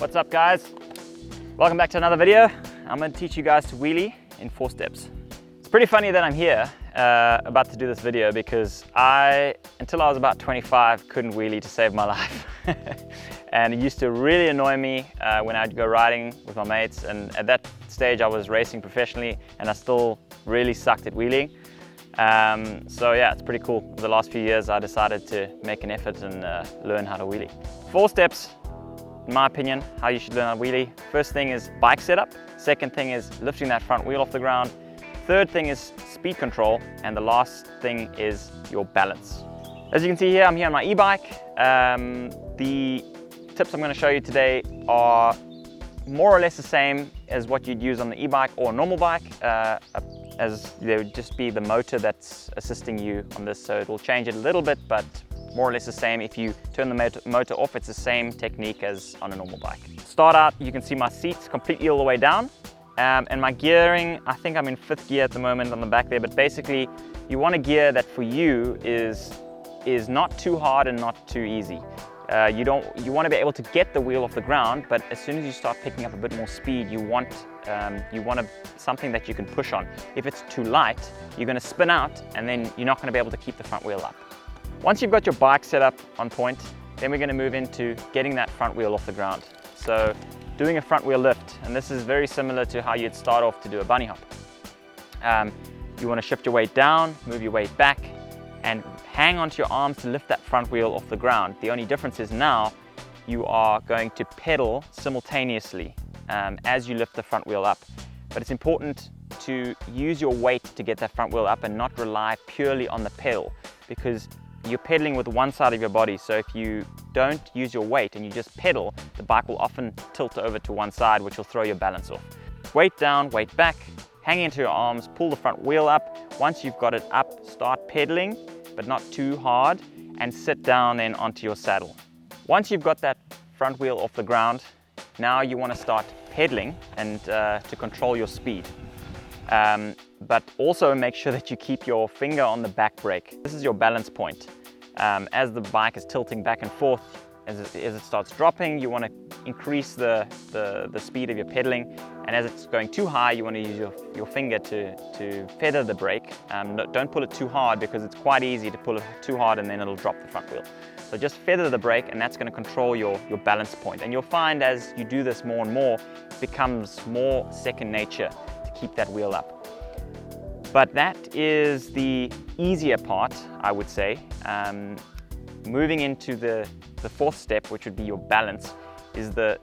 What's up, guys? Welcome back to another video. I'm going to teach you guys to wheelie in 4 steps. It's pretty funny that I'm here about to do this video because until I was about 25, couldn't wheelie to save my life. And it used to really annoy me when I'd go riding with my mates, and at that stage I was racing professionally and I still really sucked at wheeling. So yeah, it's pretty cool. For the last few years I decided to make an effort and learn how to wheelie. 4 steps, in my opinion, how you should learn how to wheelie. First thing is bike setup. Second thing is lifting that front wheel off the ground. Third thing is speed control. And the last thing is your balance. As you can see here, I'm here on my e-bike. The tips I'm going to show you today are more or less the same as what you'd use on the e-bike or a normal bike, as there would just be the motor that's assisting you on this. So it will change it a little bit, but more or less the same. If you turn the motor off, it's the same technique as on a normal bike. Start out, you can see my seats completely all the way down. And my gearing, I think I'm in 5th gear at the moment on the back there, but basically you want a gear that for you is not too hard and not too easy. You want to be able to get the wheel off the ground, but as soon as you start picking up a bit more speed, you want something that you can push on. If it's too light, you're going to spin out and then you're not going to be able to keep the front wheel up. Once you've got your bike set up on point, then we're going to move into getting that front wheel off the ground. So doing a front wheel lift, and this is very similar to how you'd start off to do a bunny hop. You want to shift your weight down, move your weight back, and hang onto your arms to lift that front wheel off the ground. The only difference is now you are going to pedal simultaneously as you lift the front wheel up. But it's important to use your weight to get that front wheel up and not rely purely on the pedal, because you're pedaling with one side of your body. So if you don't use your weight and you just pedal, the bike will often tilt over to one side, which will throw your balance off. Weight down, weight back, hang into your arms, pull the front wheel up. Once you've got it up, start pedaling, but not too hard, and sit down then onto your saddle. Once you've got that front wheel off the ground, now you want to start pedaling and to control your speed. But also make sure that you keep your finger on the back brake. This is your balance point. As the bike is tilting back and forth, as it starts dropping, you want to increase the speed of your pedaling, and as it's going too high, you want to use your finger to feather the brake. Don't pull it too hard, because it's quite easy to pull it too hard and then it'll drop the front wheel. So just feather the brake, and that's going to control your balance point. And you'll find as you do this more and more, it becomes more second nature to keep that wheel up. But that is the easier part, I would say. Moving into the 4th step, which would be your balance, is the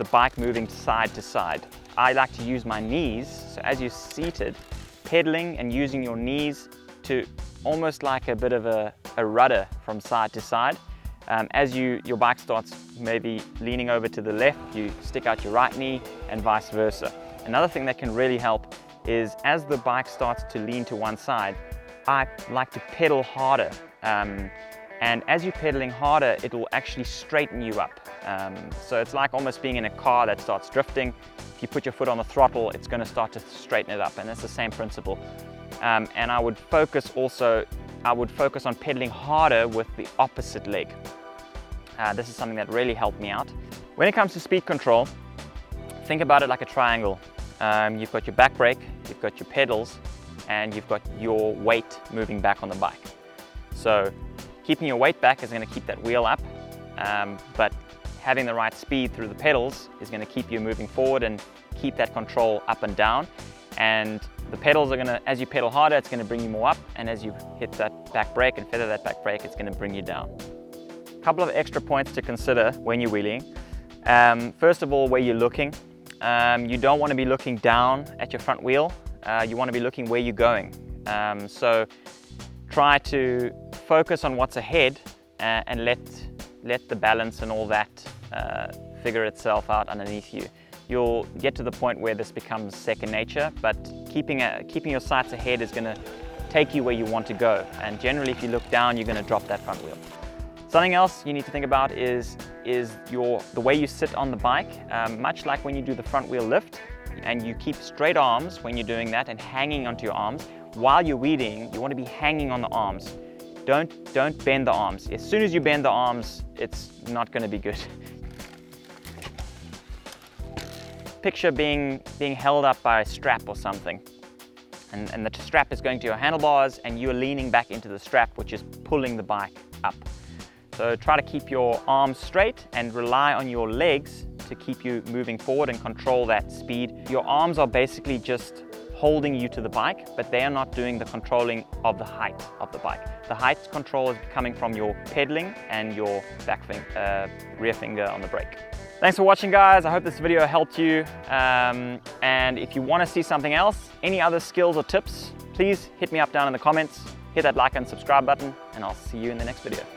bike moving side to side. I like to use my knees, so as you're seated, pedaling and using your knees to almost like a bit of a rudder from side to side. As your bike starts maybe leaning over to the left, you stick out your right knee, and vice versa. Another thing that can really help is as the bike starts to lean to one side, I like to pedal harder. And as you're pedaling harder, it will actually straighten you up. So it's like almost being in a car that starts drifting. If you put your foot on the throttle, it's going to start to straighten it up, and that's the same principle. And I would focus on pedaling harder with the opposite leg. This is something that really helped me out. When it comes to speed control, think about it like a triangle. You've got your back brake, you've got your pedals, and you've got your weight moving back on the bike. So keeping your weight back is going to keep that wheel up, but having the right speed through the pedals is going to keep you moving forward and keep that control up and down. And the pedals are going to, as you pedal harder, it's going to bring you more up, and as you hit that back brake and feather that back brake, it's going to bring you down. A couple of extra points to consider when you're wheeling. First of all, where you're looking. You don't want to be looking down at your front wheel. You want to be looking where you're going. So try to focus on what's ahead and let the balance and all that figure itself out underneath you. You'll get to the point where this becomes second nature, but keeping your sights ahead is going to take you where you want to go. And generally, if you look down, you're going to drop that front wheel. Something else you need to think about is the way you sit on the bike. Much like when you do the front wheel lift, and you keep straight arms when you're doing that and hanging onto your arms. While you're wheeling, you want to be hanging on the arms. Don't bend the arms. As soon as you bend the arms, it's not going to be good. picture being held up by a strap or something. And the strap is going to your handlebars and you're leaning back into the strap, which is pulling the bike up. So try to keep your arms straight and rely on your legs to keep you moving forward and control that speed. Your arms are basically just holding you to the bike, but they are not doing the controlling of the height of the bike. The height control is coming from your pedaling and your rear finger on the brake. Thanks for watching, guys. I hope this video helped you. And if you want to see something else, any other skills or tips, please hit me up down in the comments. Hit that like and subscribe button, and I'll see you in the next video.